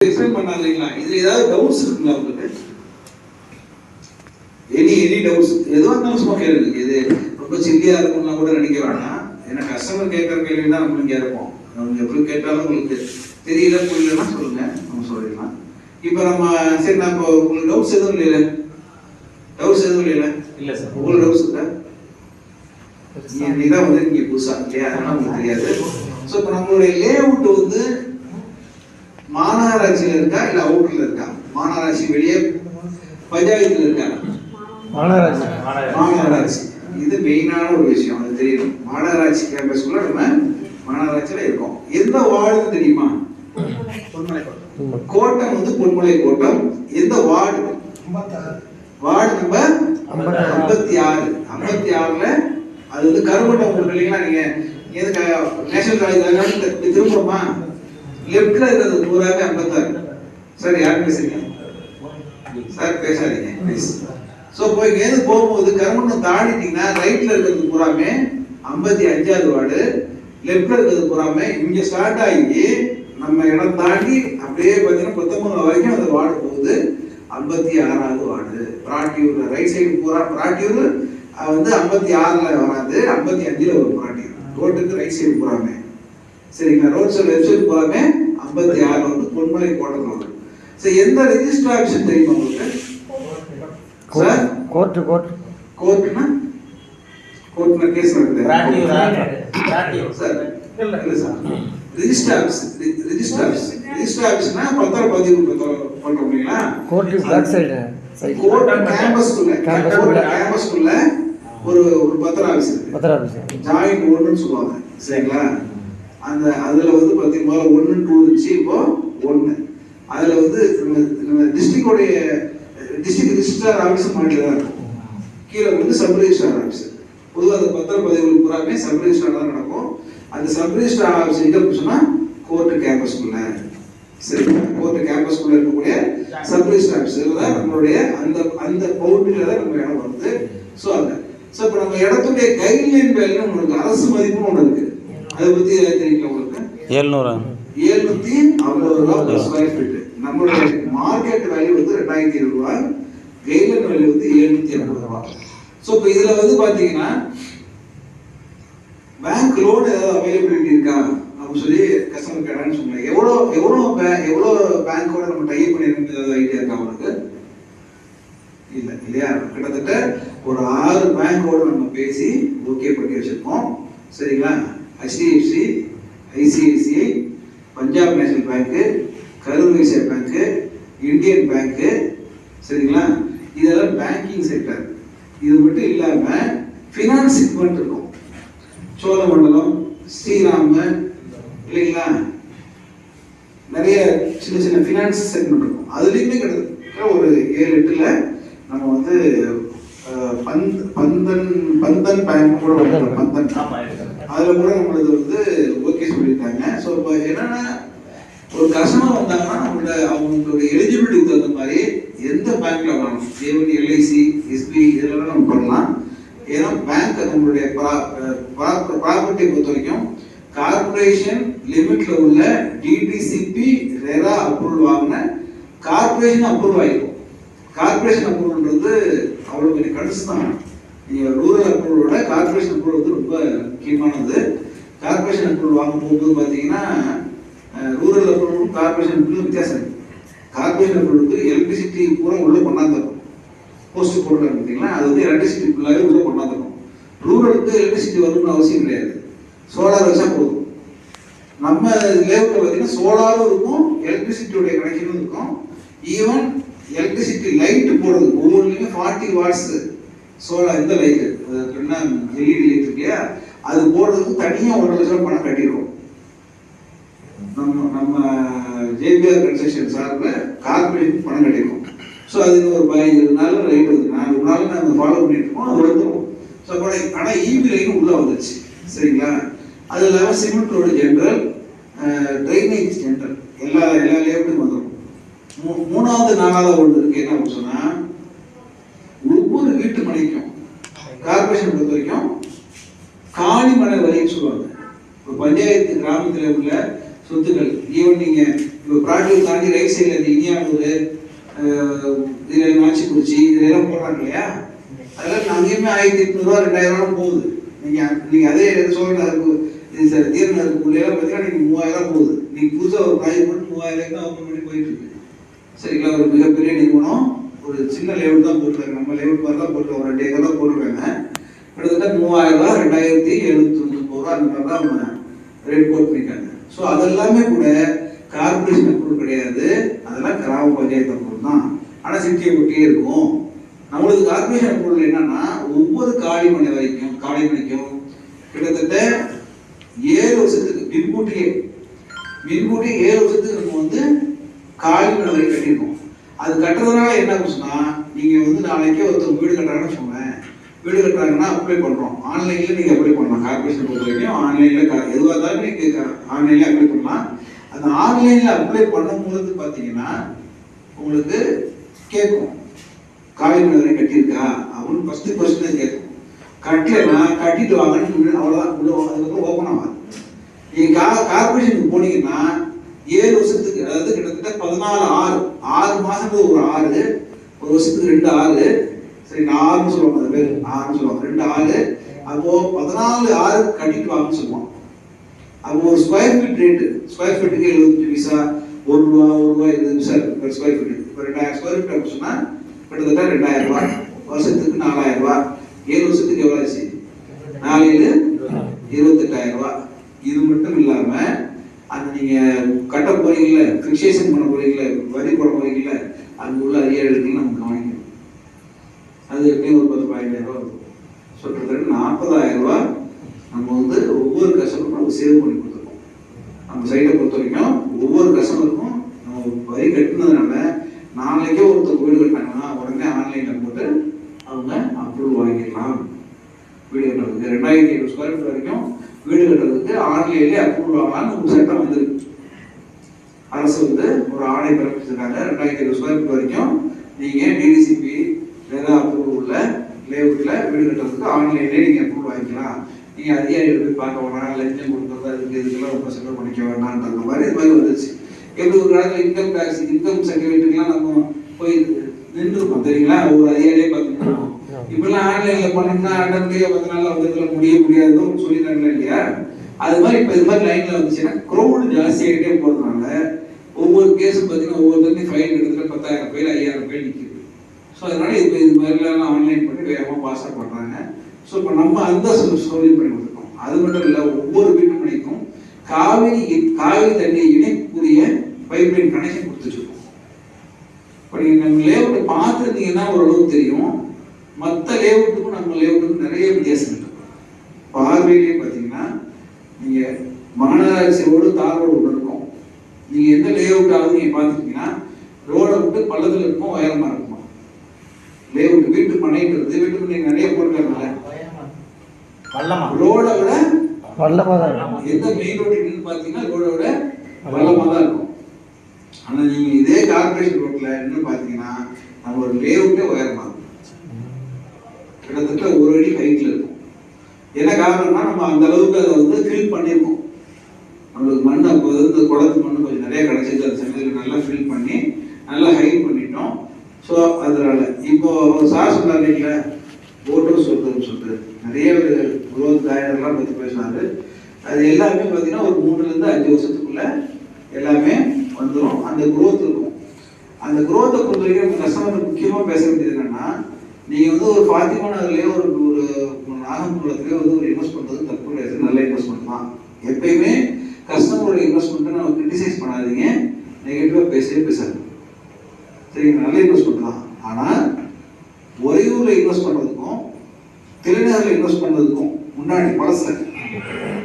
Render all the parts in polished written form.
Explain பண்ணாதீங்களா? இதுல ஏதாவது doubts இருக்குங்களா உங்களுக்கு? எனி டவுட்ஸ் எதுவாக இருந்தாலும் சும்மா கேளுங்க. இது ரொம்ப சில்லியா இருக்கும்னா கூட நினைக்க வேணாம். ஏன்னா கஸ்டமர் கேட்கற கேள்வி தான் நம்மளும் கேட்போம். அவங்க எப்படி கேட்டாலும் உங்களுக்கு தெரியல புரியலன்னா சொல்லுங்க, நம்ம சொல்லிடலாம். இப்போ நம்ம சரி, நான் உங்களுக்கு டவுட்ஸ் எதுவும் இல்லையில? டவுட்ஸ் எதுவும் இல்லையில? இல்லை சார். உங்களுக்கு டவுட்ஸ் இருக்கா? நீதான் வந்து இங்கே புதுசா இல்லையா, அதெல்லாம் உங்களுக்கு தெரியாது. ஸோ இப்போ நம்மளுடைய லே அவுட் வந்து மாநகராட்சியில் இருக்கா இல்லை அவுட்டர்ல இருக்கா? மாநகராட்சி வெளியே பஞ்சாயத்துல இருக்கா? மாநகராட்சி. இது மெயினான ஒரு விஷயம், அது தெரியணும். மாநகராட்சி கேம்பஸ்குள்ள நம்ம மாநகராட்சியில இருக்கோம். எந்த வார்டுன்னு தெரியுமா? கோட்டம் வந்து பொன்மலை கோட்டம். எந்த வார்டு? Ward number 56. 56ல அது வந்து கருமட்டம் உங்களுக்கு இல்லைங்களா? நீங்க நேஷனல் காலேஜ் திரும்புறோமா? லெப்ட்ல இருக்கிறது பூராவே 56. சார் யார் பேசுறீங்க? சார் பேசாதீங்க ப்ளீஸ். ஸோ போய் இங்கேருந்து போகும்போது கருமண்டம் தாண்டிட்டீங்கன்னா ரைட்ல இருக்கிறது பூராமே 55வது வார்டு, லெப்ட்ல இருக்கிறது பூராமே இங்கே ஸ்டார்ட் ஆகி நம்ம இடம் தாண்டி அப்படியே பார்த்தீங்கன்னா 19 வரைக்கும் அந்த வார்டு போகுது. 56வது வார்டு பிராட்டியூர். ரைட் சைடு பூரா பிராட்டியூர் வந்து 56ல வராது, 55ல ஒரு பிராட்டியூர். ரோட்டுக்கு ரைட் சைடு பூராமே சரிங்களா? ரோட் சைடு லெஃப்ட் சைடு போறாமே 56 வந்து பொன்மலை கோட்டம் வரும். சரி, எந்த ரெஜிஸ்டர் ஆபீஸ் தெரியுமா உங்களுக்கு? சார் கோர்ட்னா கேஸ் நடக்குது. சார் இல்ல சார், ரெஜிஸ்டர் ஆபீஸ்னா பத்திரம் பதிவு பண்றோம் இல்லைங்களா? கோர்ட் பேக் சைடு கோர்ட் கேம்பஸ்க்குள்ள ஒரு பத்திரம் ஆபீஸ் இருக்கு. ஜாயிண்ட் ஓடுன்னு சொல்லுவாங்க சரிங்களா? அந்த அதில் வந்து பார்த்தீங்கன்னா 1, 2 இருந்துச்சு, இப்போ 1. அதில் வந்து நம்ம டிஸ்ட்ரிக்டோடைய டிஸ்ட்ரிக்ட் ரிஜிஸ்ட்ரார் ஆஃபீஸ் மாட்டில் தான் இருக்கும். கீழே வந்து சப் ரிஜிஸ்ட்ரார் ஆஃபீஸ். பொதுவாக அந்த பத்திரப்பதிவுகள் பூராமே சப் ரிஜிஸ்ட்ரார் தான் நடக்கும். அந்த சப் ரிஜிஸ்ட்ரார் ஆஃபீஸ் எங்கே சொன்னால் கோர்ட்டு கேம்பஸ்குள்ள சரிங்களா? கோர்ட்டு கேம்பஸ்குள்ள இருக்கக்கூடிய சப் ரிஜிஸ்ட்ரார் ஆஃபீஸ் தான் நம்மளுடைய அந்த பவுண்டரியில் தான் நம்ம இடம் வருது. ஸோ இப்போ நம்ம இடத்துடைய கைட்லைன் வேல்யூ உங்களுக்கு அரசு மதிப்புன்னு ஒன்று இருக்கு. அதை பத்தி தெரியுங்களா உங்களுக்கு? 750 ரூபா ஸ்கொயர் ஃபீட். நம்மளுடைய மார்க்கெட் வேல்யூ வந்து 2020 ரூபா, கைட்லைன் வேல்யூ வந்து 750 ரூபா. ஸோ இப்போ இதுல வந்து பாத்தீங்கன்னா பேங்க் லோன் ஏதாவது அவைலபிலிட்டி இருக்கா அப்படின்னு சொல்லி கஸ்டமர் கேட்டான்னு சொன்னாங்க. எவ்வளோ பேங்கோட நம்ம டைப் பண்ணிருக்கோம் ஏதாவது ஐடியா இருக்கா உங்களுக்கு? இல்லை இல்லையா? கிட்டத்தட்ட ஒரு 6 பேங்கோட நம்ம பேசி ஓகே பண்ணி வச்சிருக்கோம் சரிங்களா? HDFC, ICICI, பஞ்சாப் நேஷனல் பேங்க்கு, கரூர் வைஸ்யா பேங்க்கு, இந்தியன் பேங்க்கு சரிங்களா? இதெல்லாம் பேங்கிங் செக்டர். இது மட்டும் இல்லாமல் ஃபினான்ஸ் செக்மெண்ட் இருக்கும். சோழமண்டலம், ஸ்ரீராம் இல்லைங்களா? நிறைய சின்ன சின்ன ஃபினான்ஸ் செக்மெண்ட் இருக்கும். அதுலேயுமே கிட்டத்தட்ட ஒரு 7-8ல் நம்ம வந்து பந்தன் பேங்க் கூட பந்தன் அதில் கூட நம்மளுக்கு வந்து ஓகே சொல்லியிருக்காங்க. ஸோ இப்போ என்னன்னா ஒரு கஸ்டமர் வந்தாங்கன்னா அவங்களுடைய எலிஜிபிலிட்டிக்கு தகுந்த மாதிரி எந்த பேங்க்ல வரணும், ஏவன் LIC, SBI இதெல்லாம் நம்ம பண்ணலாம். ஏன்னா பேங்க் நம்மளுடைய ப்ராப்பர்ட்டி பொறுத்த வரைக்கும் கார்பரேஷன் லிமிட்ல உள்ள DTCP ரெரா அப்ரூவல் வாங்கின கார்பரேஷன் அப்ரூவல் ஆகிருக்கும். கார்பரேஷன் அப்ரூவல்ன்றது அவ்வளோ பெரிய கடுசு தான். நீங்கள் ரூரல் அப்ரூவலோட கார்பரேஷன் அப்ரூவல் வந்து ரொம்ப முக்கியமானது. கார்பரேஷன் அப்ரூவல் வாங்க போகும்போது பார்த்தீங்கன்னா ரூரல் அப்ரூவலும் கார்பரேஷன் அப்ரூவலும் வித்தியாசம் இருக்குது. கார்பரேஷன் அப்ரூவலுக்கு எலக்ட்ரிசிட்டி பூரா உள்ளே கொண்டாந்துருக்கும். போஸ்ட் போடுறாங்க பார்த்தீங்கன்னா, அது வந்து எலக்ட்ரிசிட்டி ஃபுல்லாகவே உள்ளே கொண்டாந்துருக்கும். ரூரலுக்கு எலக்ட்ரிசிட்டி வரணும்னு அவசியம் கிடையாது, சோலார் வச்சா போதும். நம்ம லேவுல பார்த்தீங்கன்னா சோலாரும் இருக்கும், எலக்ட்ரிசிட்டியோடைய கனெக்ஷனும் இருக்கும். ஈவன் எலக்ட்ரிசிட்டி லைட்டு போடுறது ஒவ்வொன்றுலையுமே 40 வாட்ஸ் சோலார் இந்த லைட்டு என்ன LED லைட் இருக்கு இல்லையா, அது போடுறதுக்கு தனியாக 1 லட்சம் பணம் கட்டிடுவோம். நம்ம JBR கன்ஸ்ட்ரக்ஷன் சார்பில் கார்பரேஷன் பணம் கட்டிடுவோம். ஸோ அது ஒரு 15 நாள் லைட் வந்து 4 நாள் நாங்கள் ஃபாலோ பண்ணிட்டு இருக்கோம், அது வந்துடும். ஸோ ஆனால் EB லைனும் உள்ளே வந்துச்சு சரிங்களா? அது இல்லாமல் cement road general, drainage general எல்லா லேவுக்கும் வந்துடும். 3வது 4வது ஒன்று இருக்கு. என்ன அப்படின்னு சொன்னா, ஒவ்வொரு வீட்டு மனைக்கும் கார்பரேஷன் பொறுத்த வரைக்கும் காணிமனை வரின்னு சொல்லுவாங்க. இப்போ பஞ்சாயத்து கிராமத்தில் உள்ள சொத்துக்கள் ஈவன் நீங்க இப்போ ப்ராடக்ட் தாண்டி ரைட் சைடில் இந்த இந்தியானூர், இதில் நாச்சிக்குறிச்சி இதெல்லாம் போடுறாங்க இல்லையா, அதெல்லாம் அங்கேயுமே 1800 2000 போகுது. நீங்கள் அதே சோழநகருக்கு இது சார் தீரநகருக்குள்ளேலாம் பார்த்தீங்கன்னா நீங்கள் 3000 போகுது. நீங்கள் புதுசாக ஒரு ப்ராஜெக்ட் மட்டும் 3000 தான் ஓப்பன் பண்ணி போயிட்டு இருக்கு. சரிங்களா? ஒரு மிகப்பெரிய நிறுவனம் ஒரு சின்ன லேவுட் தான் போட்டுருக்காங்க, நம்ம லேவுட் மாதிரி தான் போட்டுருக்காங்க, ஒரு 2 ஏக்கர் தான் போட்டுருக்காங்க. கிட்டத்தட்ட 3000 2799 அந்த மாதிரி தான் அவங்க ரேட் போட் பண்ணியிருக்காங்க. ஸோ அதெல்லாமே கூட கார்பரேஷன் அப்ரூவல் கிடையாது, அதெல்லாம் கிராம பஞ்சாயத்து அப்ரூவல் தான். ஆனால் சிட்டியை ஒட்டியே இருக்கும். நம்மளுக்கு கார்பரேஷன் அப்ரூவல் என்னன்னா ஒவ்வொரு காளிமனைக்கும் கிட்டத்தட்ட 7 வருஷத்துக்கு மின்கூட்டியே 7 வருஷத்துக்கு நம்ம வந்து காளிமனை வரை கட்டியிருக்கோம். அது கட்டுறதுனால என்ன ஆகுச்சுன்னா, நீங்கள் வந்து நாளைக்கே ஒருத்தர் வீடு கட்டுறாங்கன்னு சொன்னேன், வீடு கட்டுறாங்கன்னா அப்ளை பண்ணுறோம், ஆன்லைனில் நீங்கள் அப்ளை பண்ணலாம். கார்பரேஷன் பொறுத்த வரைக்கும் ஆன்லைனில் எதுவாக இருந்தாலும் நீங்கள் ஆன்லைனில் அப்ளை பண்ணலாம். அந்த ஆன்லைனில் அப்ளை பண்ணும்போது பார்த்தீங்கன்னா உங்களுக்கு கேட்கும் காளிமனை வரை கட்டியிருக்கா அப்படின்னு ஃபஸ்ட்டு கொஸ்டின் கேட்கும். கட்டலைன்னா கட்டிட்டு வாங்கன்னு அவ்வளோதான், அதுக்கப்புறம் ஓப்பன் ஆகாது. நீங்கள் கார்பரேஷனுக்கு போனீங்கன்னா 7 வருஷத்துக்கு, அதாவது கிட்டத்தட்ட 6 மாசத்துக்கு ஒரு 6, ஒரு வருஷத்துக்கு 2 6, சரி 6ன்னு சொல்லுவாங்க, அது பேர் 6ன்னு சொல்லுவாங்க, 2 6, அப்போ 14 6 கட்டிட்டு வாங்கன்னு சொல்லுவாங்க. அப்போ ஒரு ஸ்கொயர் ஃபீட் ரேட்டு, ஸ்கொயர் ஃபீட்டுக்கு 75 பைசா, ₹1 20 பைசா per ஸ்கொயர் ஃபீட். இப்போ 2000 ஸ்கொயர் ஃபீட் அப்படி சொன்னால் கிட்டத்தட்ட 2000 ரூபாய், வருஷத்துக்கு 4000 ரூபாய், 7 வருஷத்துக்கு எவ்வளோ ஆச்சு? 4 28,000 ரூபாய். இது மட்டும் இல்லாமல் அந்த நீங்கள் கட்ட போறீங்கல்ல, ஃபிக்சேஷன் பண்ண போறீங்கல்ல, வரி போட போறீங்கல்ல, அங்கே உள்ள அதிகாரிகளுக்கு நம்ம கவனிக்கணும். அது எப்படியும் ஒரு 10,000 ரூபா இருக்கும். ஸோ கிட்டத்தட்ட 40,000 ரூபா நம்ம வந்து ஒவ்வொரு கஸ்டமருக்கும் நம்ம சேவ் பண்ணி கொடுத்துருக்கோம். நம்ம சைட்டை பொறுத்த வரைக்கும் ஒவ்வொரு கஸ்டமருக்கும் நம்ம வரி கட்டினதுனால நாளைக்கே ஒருத்தர் வீடு கட்டினாங்கன்னா உடனே ஆன்லைனில் போட்டு அவங்க அப்ரூவல் வாங்கிக்கலாம். வீடு கட்டுறதுக்கு 2500 ஸ்கொயர் ஃபீட் வரைக்கும் வீடு கட்டுறதுக்கு ஆன்லைன்லேயே அப்ரூவல் வாங்கலாம்னு ஒரு சட்டம் வந்துருக்கு. அரசு வந்து ஒரு ஆணை பிறப்பிச்சிருக்காங்க. 2000 ஸ்கொயர் ஃபீட் வரைக்கும் நீங்கள் டிடிசிபி வேற அப்ரூவல் உள்ள லேஅவுட்டில் வீடு கட்டுறதுக்கு ஆன்லைன்லேயே நீங்கள் அப்ரூவல் வாங்கிக்கலாம். நீங்கள் அதிகாரிகள் போய் பார்க்க வேணாம், லஞ்சம் கொடுக்குறது அதுக்கு இதுக்கெல்லாம் ரொம்ப செலவு பண்ணிக்க வேணான்ற மாதிரி இது மாதிரி வந்துருச்சு. எப்படி ஒரு காலத்தில் இன்கம் டேக்ஸ், இன்கம் சர்டிஃபிகேட்டுக்கெல்லாம் நம்ம போய் நின்றுருக்கோம் தெரியுங்களா, ஒரு அதிகாரியே பார்த்துட்டு. இப்பெல்லாம் ஆன்லைனில் பண்ணோம்னா அடர்த்தியாக 10 நாளில் வந்து முடியாதுன்னு சொல்லிடுறாங்களா இல்லையா? அது மாதிரி இப்போ இது மாதிரி லைனில் வந்துச்சுன்னா க்ரௌடு ஜாஸ்தியாகிட்டே போகிறதுனால ஒவ்வொரு கேஸும் பார்த்தீங்கன்னா ஒவ்வொருத்தருக்கும் ஃபைல் கிட்டத்தட்ட 10,000 ஃபைல் 5,000 ஃபைல் நிற்கிது. ஸோ அதனால இப்போ இது மாதிரிலாம் ஆன்லைன் பண்ணி வேகமாக பாஸாக பண்ணுறாங்க. ஸோ இப்போ நம்ம அந்த சௌகரியம் பண்ணி கொடுத்துருக்கோம். அது மட்டும் இல்லை, ஒவ்வொரு வீட்டு மனைக்கும் காவிரி தண்ணி இணைப்புரிய பைப்லைன் கனெக்ஷன் கொடுத்துருக்கோம். இப்போ நீங்கள் நம்ம லேஅவுட்டை பார்த்துருந்தீங்கன்னா ஓரளவுக்கு தெரியும். மற்ற லேஅவுட்டுக்கும் நம்ம லேஅவுட்டுக்கும் நிறைய வித்தியாசம் இருக்கு. பார்வையிலே பார்த்தீங்கன்னா நீங்கள் மாநகராட்சி ரோடு தார் ரோடு ஒன்று இருக்கும். நீங்கள் எந்த லேஅவுட்டாவது நீங்கள் பார்த்துட்டீங்கன்னா ரோடை விட்டு பள்ளத்தில் இருக்கும், உயரமாக இருக்குமா. லேஅவுட் வீட்டு மனைன்றது வீட்டு மனை நிறைய போட்டுருக்காங்கல்ல, ரோடை விட எந்த மெயின் ரோடு பார்த்தீங்கன்னா ரோடை விட பள்ளமாக தான் இருக்கும். ஆனால் நீங்கள் இதே கார்பரேஷன் ரோட்டில் என்ன பார்த்தீங்கன்னா நம்மளோட லேஅவுட்டே உயரமாக இருக்கும், கிட்டத்தட்ட 1 அடி ஹைட்டில் இருக்கும். என்ன காரணம்னா நம்ம அந்த அளவுக்கு அதை வந்து ஃபில் பண்ணியிருக்கோம். நம்மளுக்கு மண் அப்போ வந்து குளத்து மண் கொஞ்சம் நிறைய கிடச்சிது, அந்த சமயத்தில் நல்லா ஃபில் பண்ணி நல்லா ஹைட் பண்ணிட்டோம். ஸோ அதனால இப்போ சார் சொன்னார் இல்லைங்களா, ஓட்டர் சொல்லிட்டு நிறைய குரோத் காயெல்லாம் பற்றி பேசினாரு. அது எல்லாமே பார்த்தீங்கன்னா ஒரு 3 to 5 வருஷத்துக்குள்ள எல்லாமே வந்துடும். அந்த குரோத் இருக்கும். அந்த குரோத்தை பொறுத்த வரைக்கும் நம்ம கஸ்டமர் முக்கியமாக பேச வேண்டியது என்னன்னா, நீங்கள் வந்து ஒரு ஃபாத்திமா நகர்லேயே ஒரு நாகம்பூரத்துலேயே வந்து ஒரு இன்வெஸ்ட் பண்ணுறது தப்பு கிடையாது, நல்ல இன்வெஸ்ட்மெண்ட் தான். எப்பயுமே கஸ்டமரோட இன்வெஸ்ட்மெண்ட்டை நம்ம கிரிட்டிசைஸ் பண்ணாதீங்க, நெகட்டிவாக பேசாது. சரிங்க, நல்ல இன்வெஸ்ட்மெண்ட் தான். ஆனால் ஒரையூரில் இன்வெஸ்ட் பண்ணுறதுக்கும் திரைநகரில் இன்வெஸ்ட் பண்ணுறதுக்கும் முன்னாடி பழசில்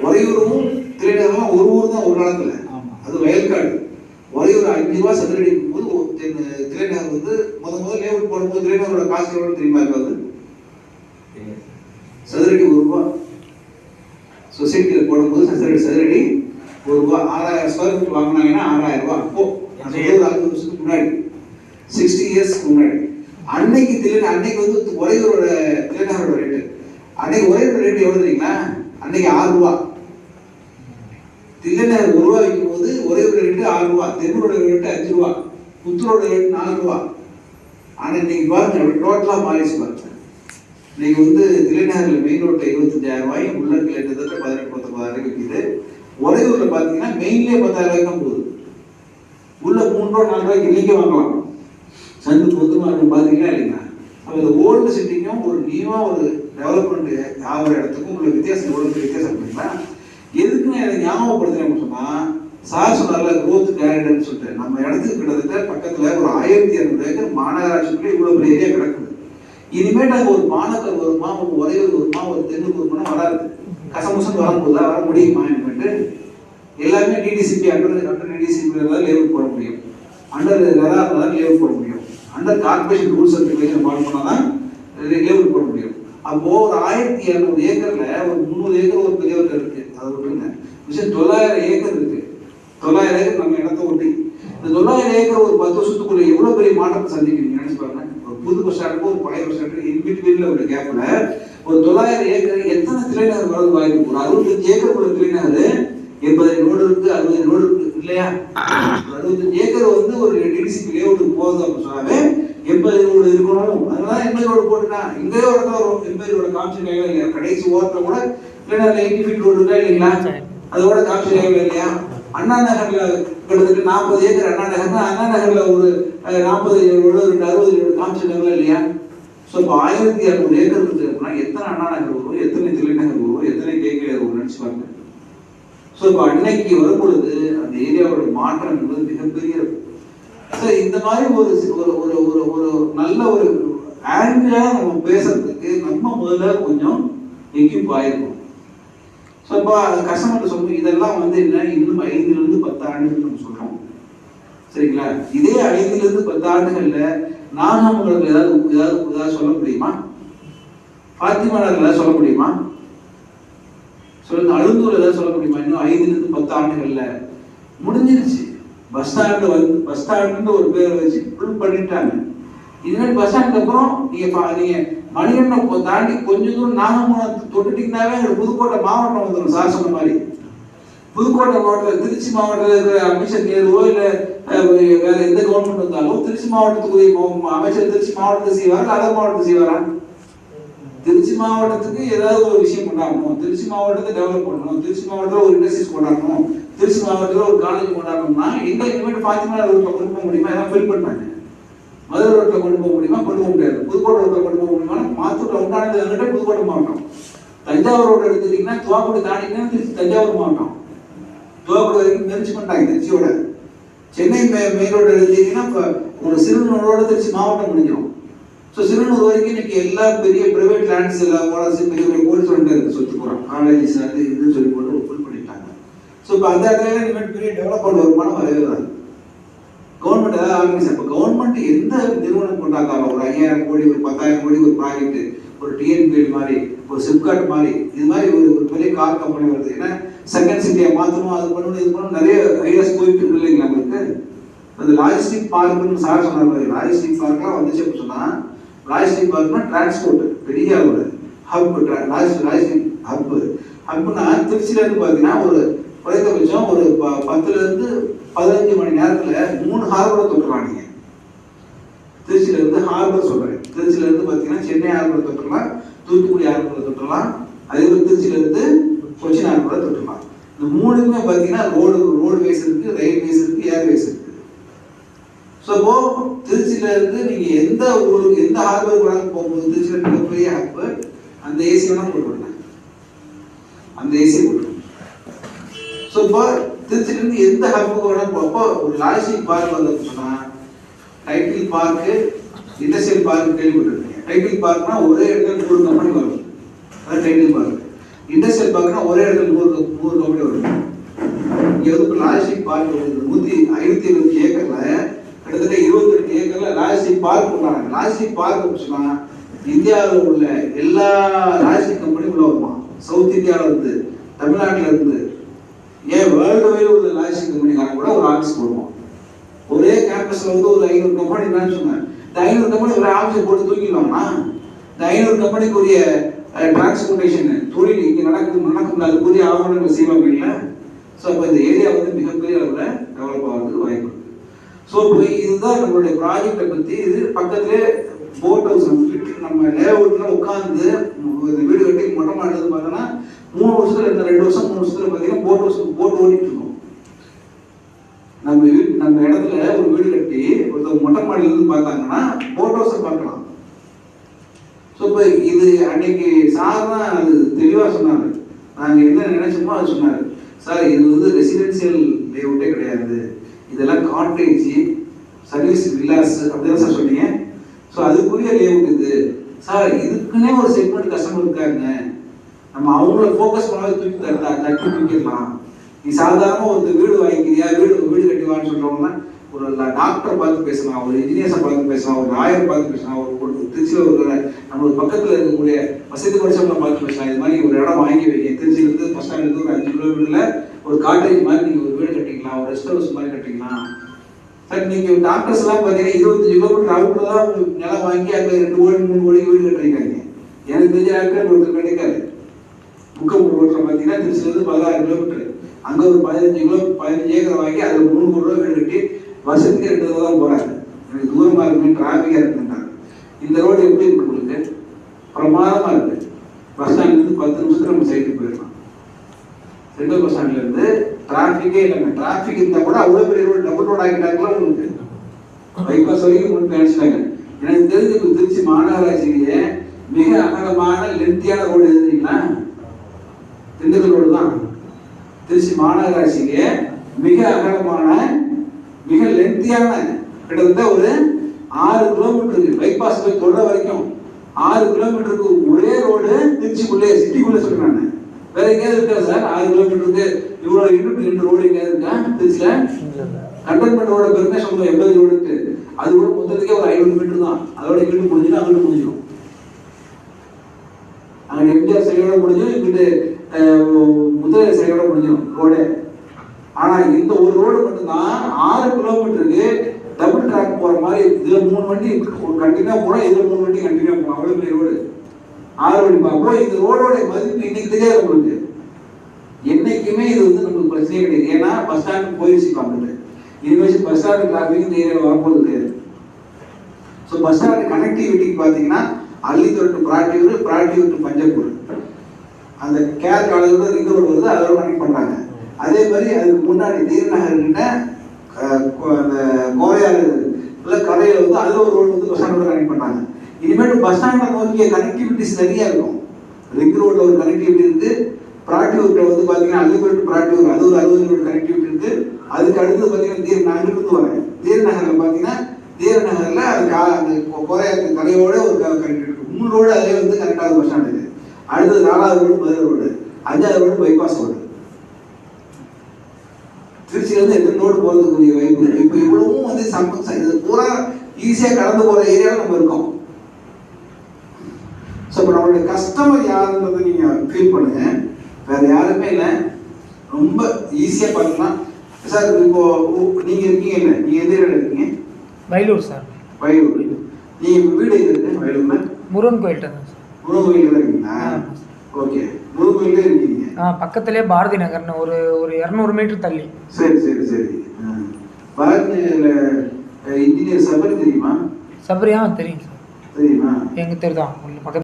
ஒரையூரும் திரைநகரெலாம் ஒரு ஊர் தான் ஒரு காலத்தில். அது வயல்காடு. ஒரையூர் 5 ரூபா சதுரடி இருக்கும்போது திரைநகர் வந்து முதல் லேஅவுட் போடும்போது திரைநகரோட காசு எவ்வளோ தெரியுமா இருக்காது? சதுரடி 1 ரூபா. சொசைட்டியில் போடும்போது சதுரடி 1 ரூபா. 6,000 ஸ்கொயர் ஃபீட் வாங்கினாங்கன்னா 6,000 ரூபா. அப்போ நான் 60 வருஷத்துக்கு முன்னாடி, 60 இயர்ஸ்க்கு முன்னாடி. அன்னைக்கு வந்து ஒரையூரோட திரைநகரோட ரேட்டு, அன்னைக்கு ஒரையூரோட ரேட்டு எவ்வளோ தெரியுங்களா? அன்னைக்கு 6 ரூபா. தில்லைநகர் உருவாக்கும் போது உறையூர் ரேட்டு 6 ரூபா, தென்னூரோட ரேட்டு 5 ரூபா, புத்தூரோட ரேட்டு 4 ரூபா. ஆனா இன்னைக்கு பாருங்க டோட்டலா மாறிச்சு பாருங்க. இன்னைக்கு வந்து தில்லைநகர்ல மெயின் ரோட்ல 25,000 ரூபாய், உள்ள கிட்டத்தட்ட 18-19 விற்கிது. உறையூர்ல பாத்தீங்கன்னா மெயின்லயே 10,000 ரூபாய்க்கு தான் போகுது. உள்ள 3 ரூபா 4 ரூபாய்க்கு இன்னைக்கே வாங்கலாம். சந்து பொதுவாக பாத்தீங்கன்னா இல்லைங்களா? அப்ப இந்த ஓல்டு சிட்டிக்கும் ஒரு நியூவா ஒரு டெவலப்மெண்ட் ஆகிற இடத்துக்கும் உள்ள வித்தியாசம் எவ்வளவு வித்தியாசம் இருக்குங்களா? எதுக்குன்னு எனக்கு ஞாபகப்படுத்துறேன்னு சொன்னா, சார் சொன்னார்ல growth காரிடார்னு சொல்லிட்டு, நம்ம இடத்துக்கு கிட்டத்தட்ட பக்கத்துல ஒரு 1200 ஏக்கர் மாநகராட்சிக்குள்ள இவ்வளவு பெரிய ஏரியா கிடக்குது. இனிமேட்டு அங்க ஒரு மாநகர் வருமா, ஒரு உறையூர் வருமா, ஒரு தென்னூர் வருமானா வராது. கசமுசம் வரும்போதா வர முடியுமா? இனிமேட்டு எல்லாமே டிடிசிபி அண்டர் டிடிசிபி தான் லேபிள் போட முடியும், அண்டர் ரடார் தான் லேபிள் போட முடியும், under corporation rules and regulation follow பண்ணாதான் லேபிள் போட முடியும். அப்போ ஒரு 1200 ஏக்கர்ல ஒரு 300 ஏக்கர் ஒரு பெரிய இருக்கு, அதை விட்டுருங்க. விஷயம் 900 ஏக்கர் இருக்கு. 900 ஏக்கர் நம்ம இடத்த ஒட்டி. இந்த 900 ஏக்கர் ஒரு 10 வருஷத்துக்குள்ள எவ்வளவு பெரிய மாற்றத்தை சந்திக்கிறீங்க நினைச்சு பாருங்க. ஒரு புது பஸ் ஸ்டாண்டுக்கும் ஒரு பழைய பஸ் ஸ்டாண்டுக்கு இன்பிட்வீன்ல ஒரு கேப்ல ஒரு 900 ஏக்கர் எத்தனை திரைநகர் வரது வாய்ப்பு? ஒரு 65 ஏக்கர் உள்ள திரைநகர் 80 ரோடு இருக்கு, 60 ரோடு இருக்கு இல்லையா? 65 ஏக்கர் வந்து ஒரு டிடிசிபி லேஅவுட்டுக்கு போகுது அப்படின்னு சொன்னாவே 80 ரோடு இருக்கணும். அதனால 80 ரோடு போட்டுட்டா இங்கேயே ஒரு 80 ரோடு காமிச்சிருக்காங்க இல்லையா? கடைசி ஓரத்தில் கூட திரைநகர்ல 80 ஃபீட் ரோடு இருக்கா இல்லைங்களா? அதோட காமிச்சிருக்காங்க இல்லையா? அண்ணா நகர்ல கிட்டத்தட்ட 40 ஏக்கர் அண்ணா நகர்னா அண்ணா நகர்ல ஒரு 40 ரோடு 60 ரோடு காமிச்சிருக்காங்களா இல்லையா? ஸோ இப்போ 1200 ஏக்கர் இருக்குன்னா எத்தனை அண்ணா நகர் வரும், எத்தனை தில்லைநகர் வரும், எத்தனை கேகே வரும் நினைச்சு பாருங்க. ஸோ இப்போ அன்னைக்கு வரும்பொழுது அந்த ஏரியாவோட மாற்றம் என்பது மிகப்பெரிய இருக்கும். ஸோ இந்த மாதிரி ஒரு ஒரு ஒரு ஒரு நல்ல ஒரு ஆங்கிளா நம்ம பேசுறதுக்கு நம்ம முதல்ல கொஞ்சம் எக்யூப் ஆயிருக்கும். ஸோ இப்போ கஸ்டமர்கிட்ட சொல்லுவோம் இதெல்லாம் வந்து என்ன, இன்னும் 5 to 10 ஆண்டுகள் நம்ம சொல்றோம் சரிங்களா? இதே 5 to 10 ஆண்டுகள்ல நாகமங்கலத்தில் ஏதாவது சொல்ல முடியுமா? பாத்திமா நகர்ல ஏதாவது சொல்ல முடியுமா? சொல்லுங்க. அழுந்தூர் ஏதாவது சொல்ல முடியுமா? இன்னும் 5 to 10 ஆண்டுகள்ல முடிஞ்சிருச்சு. பஸ் ஸ்டாண்டு வந்து பஸ் ஸ்டாண்டுன்னு ஒரு பேரை வச்சு ஃபுல் பண்ணிட்டாங்க. இதுமாதிரி பஸ் ஸ்டாண்டுக்கு அப்புறம் நீங்க மணிகண்டை தாண்டி கொஞ்சம் தூரம் நாகமங்கலம் தொட்டுட்டீங்கன்னாவே புதுக்கோட்டை மாவட்டம் வந்துடும். சார் சொன்ன மாதிரி புதுக்கோட்டை மாவட்டத்தில் திருச்சி மாவட்டத்தில் இருக்கிற அமைச்சர் நேருவோ இல்லை வேற எந்த கவர்மெண்ட் வந்தாலும் திருச்சி மாவட்டத்துக்குரிய அமைச்சர் திருச்சி மாவட்டத்தை செய்வாரா, அதர் மாவட்டத்தை செய்வாரா? திருச்சி மாவட்டத்துக்கு ஏதாவது ஒரு விஷயம் கொண்டாடணும், திருச்சி மாவட்டத்தை டெவலப் பண்ணணும், திருச்சி மாவட்டத்தில் ஒரு இண்டஸ்ட்ரீஸ் கொண்டாடணும், திருச்சி மாவட்டத்தில் ஒரு காலேஜ் கொண்டாடணும்னா எங்க இனிமேட்டு பாத்திமா ரோட்ல கொண்டு போக முடியுமா? எல்லாம் ஃபில் பண்ணாங்க. மதுரை ரோட்ல கொண்டு போக முடியுமா? கொண்டு போக முடியாது. புதுக்கோட்டை ரோட்ல கொண்டு போக முடியுமா? மாத்தூர்ல உண்டானது புதுக்கோட்டை மாவட்டம். தஞ்சாவூர் ரோடு எடுத்துட்டீங்கன்னா துவாக்குடி தாண்டிங்கன்னா திருச்சி தஞ்சாவூர் மாவட்டம். துவாக்குடி வரைக்கும் மெரிச்சு பண்ணிட்டாங்க திருச்சியோட. சென்னை மெயின் ரோடு எடுத்தீங்கன்னா ஒரு சிறுநூரோட திருச்சி மாவட்டம் முடிஞ்சிடும். ஸோ சிறுநூறு வரைக்கும் இன்னைக்கு எல்லா பெரிய பிரைவேட் லேண்ட்ஸ் எல்லாம் பெரிய பெரிய கோடி சொல்லிட்டு இருக்கு, சொத்து போகிறோம், காலேஜஸ் அது இதுன்னு சொல்லி போட்டு ஃபுல் பண்ணிட்டாங்க. ஸோ இப்போ அந்த இடத்துல இனிமேல் பெரிய டெவலப்மெண்ட் வருமானம் வரவே வராது. கவர்மெண்ட் ஏதாவது ஆரம்பிச்சு இப்போ கவர்மெண்ட் எந்த நிறுவனம் கொண்டாந்தாலும் ஒரு 5000 கோடி ஒரு 10,000 கோடி ஒரு ப்ராஜெக்ட், ஒரு டிஎன்பிஎல் மாதிரி ஒரு சிப்காட் மாதிரி இது மாதிரி ஒரு பெரிய கார் கம்பெனி வருது. ஏன்னா செகண்ட் சிட்டியை மாற்றணும், அது பண்ணணும், இது பண்ணணும், நிறைய ஐடியாஸ் போயிட்டு இருக்கு இல்லைங்களா நம்மளுக்கு. அந்த லாஜிஸ்டிக் பார்க்குன்னு சார் சொன்னார். லாஜிஸ்டிக் பார்க்லாம் வந்துச்சு அப்படின்னு சொன்னால் லாஜிஸ்டிக் பார்க்னா டிரான்ஸ்போர்ட் பெரிய ஒரு ஹப், லாஜிஸ்டிக் ஹப்னா திருச்சியிலேருந்து பார்த்தீங்கன்னா ஒரு குறைந்தபட்சம் ஒரு 10 to 15 மணி நேரத்தில் 3 ஹார்பரை தொட்டுலாம். நீங்கள் திருச்சியிலேருந்து ஹார்பர் சொல்கிறேன், திருச்சியிலேருந்து பார்த்தீங்கன்னா சென்னை ஹார்பரை தொட்டுலாம், தூத்துக்குடி ஹார்பரை தொட்டுலாம், அதே மாதிரி திருச்சியிலேருந்து கொச்சின் ஹார்பரை தொட்டுலாம். இந்த 3க்குமே பார்த்தீங்கன்னா ரோடு வேஸ் இருக்குது, ரயில்வேஸ் இருக்குது, ஏர்வேஸ் இருக்குது. ஸோ இப்போ திருச்சியிலேருந்து நீங்கள் எந்த ஊருக்கு எந்த ஹார்பருக்கு வேணாலும் போகும்போது திருச்சியில் மிகப்பெரிய ஹார்பர் அந்த ஏசி வேணால் போட்டுவிடுங்க, அந்த ஏசி போட்டுருங்க. ஸோ இப்போ திருச்சியிலேருந்து எந்த ஹப்புக்கு வேணாலும் போப்போ ஒரு லாஜிஸ்டிக் பார்க் வந்து சொன்னால் டைட்டில் பார்க்கு, இண்டஸ்ட்ரியல் பார்க் கேள்விப்பட்டிருக்கீங்க. டைட்டில் பார்க்னா ஒரே இடத்துல 100 கம்பெனி வரும், அதான் டைட்டில் பார்க். இண்டஸ்ட்ரியல் பார்க்னா ஒரே இடத்துல 100 கம்பெனி வரும். இங்கே வந்து லாஜிஸ்டிக் பார்க் 520 ஏக்கர்ல கிட்டத்தட்ட 28 ஏக்கர்ல லாஜிஸ்டிக் பார்க் கொண்டாங்க. லாஜிஸ்டிக் பார்க் சொன்னா இந்தியாவில் உள்ள எல்லா லாஜிஸ்டிக் கம்பெனி உள்ள வருமா? சவுத் இந்தியாவில் இருந்து, தமிழ்நாட்டில் இருந்து, ஏன் வேர்ல்டு வைடு உள்ள லாஜிஸ்டிக் கம்பெனிக்காரங்க கூட ஒரு ஆஃபீஸ் போடுவோம். ஒரே கேம்பஸ்ல வந்து ஒரு 500 கம்பெனி தான் சொன்னேன். இந்த 500 கம்பெனி ஒரு ஆஃபீஸை போட்டு தூக்கிடலாமா? இந்த 500 கம்பெனிக்குரிய டிரான்ஸ்போர்டேஷன் தொழில் இங்கே நடக்கும் அதுக்குரிய ஆவணங்கள் செய்வாங்க இல்லை? ஸோ அப்போ இந்த ஏரியா வந்து மிகப்பெரிய அளவில் டெவலப் ஆகிறதுக்கு வாய்ப்பு இருக்கு. ஸோ இப்போ இதுதான் நம்மளுடைய ப்ராஜெக்டை பற்றி. இது பக்கத்துலேயே போட் ஹவுஸ் நம்ம லேஅவுட்ல உட்காந்து வீடு கட்டி மொட்டை மாடுறது பார்த்தோன்னா 3 வருஷத்துல 2 வருஷம் 3 வருஷத்துல பார்த்தீங்கன்னா போட் ஓடிட்டு இருக்கும். நம்ம இடத்துல ஒரு வீடு கட்டி ஒருத்தர் மொட்டை மாடியில இருந்து பார்த்தாங்கன்னா போட் ஹவுஸை பார்க்கலாம். ஸோ இப்போ இது அன்னைக்கு சார் தான் அது தெளிவாக சொன்னார். நாங்கள் என்ன நினைச்சோமோ அது சொன்னார். சார் இது வந்து ரெசிடென்சியல் லேஅவுட்டே கிடையாது, இதெல்லாம் காட்டேஜ் சர்வீஸ் வில்லாஸ் அப்படிதான் சார் சொன்னீங்க. ஸோ அதுக்குரிய லேஅவுட் இது சார். இதுக்குன்னே ஒரு செக்மெண்ட் கஸ்டமர் இருக்காங்க, நம்ம அவங்கள ஃபோக்கஸ் பண்ணாத தட்டி தூக்கிடலாம். நீ சாதாரண ஒரு வீடு வாங்கிக்கிறியா, வீடு கட்டிவான்னு சொல்றவங்கன்னா ஒரு டாக்டரை பார்த்து பேசலாம், ஒரு இன்ஜினியர்ஸை பார்த்து பேசலாம், ஒரு லாயரை பார்த்து பேசலாம், ஒரு திருச்சியில் ஒரு நம்ம பக்கத்தில் இருக்கக்கூடிய வசதி படிச்சவங்களை பார்த்து பேசலாம். இது மாதிரி ஒரு இடம் வாங்கி வைங்க, திருச்சியிலேருந்து பஸ் ஸ்டாண்ட்லேருந்து ஒரு 5 கிலோமீட்டரில் ஒரு காட்டேஜ் மாதிரி நீங்கள் ஒரு வீடு கட்டிக்கலாம், ஒரு ரெஸ்ட் ஹவுஸ் மாதிரி கட்டிக்கலாம். சார் நீங்கள் டாக்டர்ஸ் எல்லாம் பார்த்தீங்கன்னா 25 கிலோமீட்டர் அவுட்டில் தான் நிலம் வாங்கி அங்கே 2 கோடி 3 கோடி வீடு கட்டிருக்காங்க. எனக்கு தெரிஞ்ச டாக்டர் ஒருத்தர் கிடைக்காது. முக்கம்பூர் ரோட்டில் பார்த்தீங்கன்னா திருச்சியிலேருந்து 16 கிலோமீட்டர், அங்கே ஒரு 15 ஏக்கர் வாங்கி அதில் 3 கோடி ரூபா வீடு கட்டி வருஷத்துக்கு 2 தடவை தான் போகிறாங்க. எனக்கு தூரமாக இருக்குன்னு டிராஃபிக்காக இருக்குன்றாங்க. இந்த ரோடு எப்படி இருக்கு உங்களுக்கு? பிரமாதமாக இருக்குது. பஸ் ஸ்டாண்ட்லேருந்து 10 நிமிஷத்துல நம்ம சைட்டுக்கு போயிடலாம். சென்ட்ரல் பஸ் ஸ்டாண்ட்லேருந்து டிராஃபிக்கே இல்லைங்க. டிராஃபிக் இருந்தால் கூட அவ்வளோ பெரிய ரோடு டபுள் ரோடு ஆகிட்டாங்களா உங்களுக்கு? பைபாஸ் வரைக்கும் முன்பு நினைச்சிட்டாங்க. எனக்கு தெரிஞ்சு திருச்சி மாநகராட்சியிலேயே மிக அகலமான லென்த்தியான ரோடு எழுதுறீங்களா? திண்டுக்கல் ரோடு தான். திருச்சி மாநகராட்சியிலேயே மிக அகலமான மிக லென்த்தியான கிட்டத்தட்ட ஒரு 6 கிலோமீட்டருக்கு பைபாஸ் போய் தொடர வரைக்கும் 6 கிலோமீட்டருக்கு ஒரே ரோடு திருச்சிக்குள்ளே சிட்டிக்குள்ளே சொல்றாங்க. வேற எங்கேயாவது இருக்கா சார்? 6 கிலோமீட்டருக்கு இவ்வளோ யூனிட் 2 ரோடு எங்கேயாவது இருக்கா திருச்சியில்? கண்டோன்மெண்ட் ரோட பெருமை சொல்லுவோம் 80 ரோடு இருக்கு. அது கூட மொத்தத்துக்கே ஒரு 500 மீட்டர் தான். அதோட இங்கிட்டு முடிஞ்சுன்னா அங்கிட்டு முடிஞ்சிடும். அங்கே எம்ஜிஆர் சைடோட முடிஞ்சிடும், இங்கிட்டு முதல சைடோட முடிஞ்சிடும் ரோடு. ஆனா இந்த ஒரு ரோடு மட்டும்தான் 6 கிலோமீட்டருக்கு டபுள் ட்ராக் போற மாதிரி. இதுல 3 வண்டி கண்டினியூ போறோம், இதுல 3 வண்டி கண்டினியூ போறோம். அவ்வளவு பெரிய ரோடு 6 வண்டி பார்ப்போம். இந்த ரோடோட மதிப்பு இன்னைக்கு தெரியாது உங்களுக்கு. என்னைக்குமே இது வந்து நமக்கு பிரச்சனையே கிடையாது. ஏன்னா பஸ் ஸ்டாண்டுக்கு போயிடுச்சு காமிட்டு. இனிமேல் பஸ் ஸ்டாண்டு டிராஃபிக் இந்த ஏரியாவில் வரப்போது கிடையாது. ஸோ பஸ் ஸ்டாண்டு கனெக்டிவிட்டிக்கு பார்த்தீங்கன்னா அள்ளித்தோர் டு பிராட்டியூர் டு பஞ்சப்பூர், அந்த கேர் காலேஜோட ரிங் ரோடு வருது, அதோட கனெக்ட் பண்றாங்க. அதே மாதிரி அதுக்கு முன்னாடி தீரநகர் கிட்ட அந்த கோரையாறு கரையில வந்து அதுல ஒரு ரோடு வந்து பஸ் ஸ்டாண்டோட கனெக்ட் பண்றாங்க. இனிமேல் பஸ் ஸ்டாண்டை நோக்கிய கனெக்டிவிட்டிஸ் நிறைய இருக்கும். ரிங் ரோட்ல ஒரு கனெக்டிவிட்டி இருக்கு, பிராட்டியூர்ல வந்து பாத்தீங்கன்னா அள்ளிப்பட்டு பிராட்டியூர் அது ஒரு 60 கிலோமீட்டர் கனெக்டிவிட்டி இருக்கு. அதுக்கு அடுத்து பாத்தீங்கன்னா நகருக்கு வரேன் தீரநகர்ல பாத்தீங்கன்னா தீரநகர்ல அந்த கோரையாறு கரையோட ஒரு கனெக்டிவிட்டி இருக்கு. 3 ரோடு அதே வந்து கனெக்ட் ஆகுது பஸ் ஸ்டாண்டுக்கு. அடுத்தது 4வது ரோடு மதுரை ரோடு, 5வது ரோடு பைபாஸ் ரோடு. திருச்சியிலிருந்து எத்தனை ரோடு போகிறதுக்குரிய வாய்ப்பு இருக்கு. இப்போ இவ்வளவும் வந்து இது பூரா ஈஸியாக கடந்து போகிற ஏரியாவில் நம்ம இருக்கோம். ஸோ இப்போ நம்மளுடைய கஸ்டமர் யாருன்றதை நீங்கள் ஃபீல் பண்ணுங்க. வேற யாருமே இல்லை, ரொம்ப ஈஸியாக பண்ணலாம் சார். இப்போ நீங்கள் இருக்கீங்க இல்லை, நீங்கள் எந்த ஏரியாவில் இருக்கீங்க? வயலூர் சார். வயலூர். நீங்கள் வீடு எது இருக்கு வயலூர்ல? முருகன் கோயில்கிட்ட தான் சார். முருகன் கோயில் தான் இருக்கீங்களா? ஓகே, முருகன் கோயிலே இருக்கீங்க. பக்கத்துலேயே பாரதி நகர்னு ஒரு 200 மீட்டர் தள்ளி. சரி சரி சரி. பாரதி இன்ஜினியர் சபரி தெரியுமா? சபரியா தெரியும் சார். தெரியுமா? எங்க தெரியுதான் பக்கத்து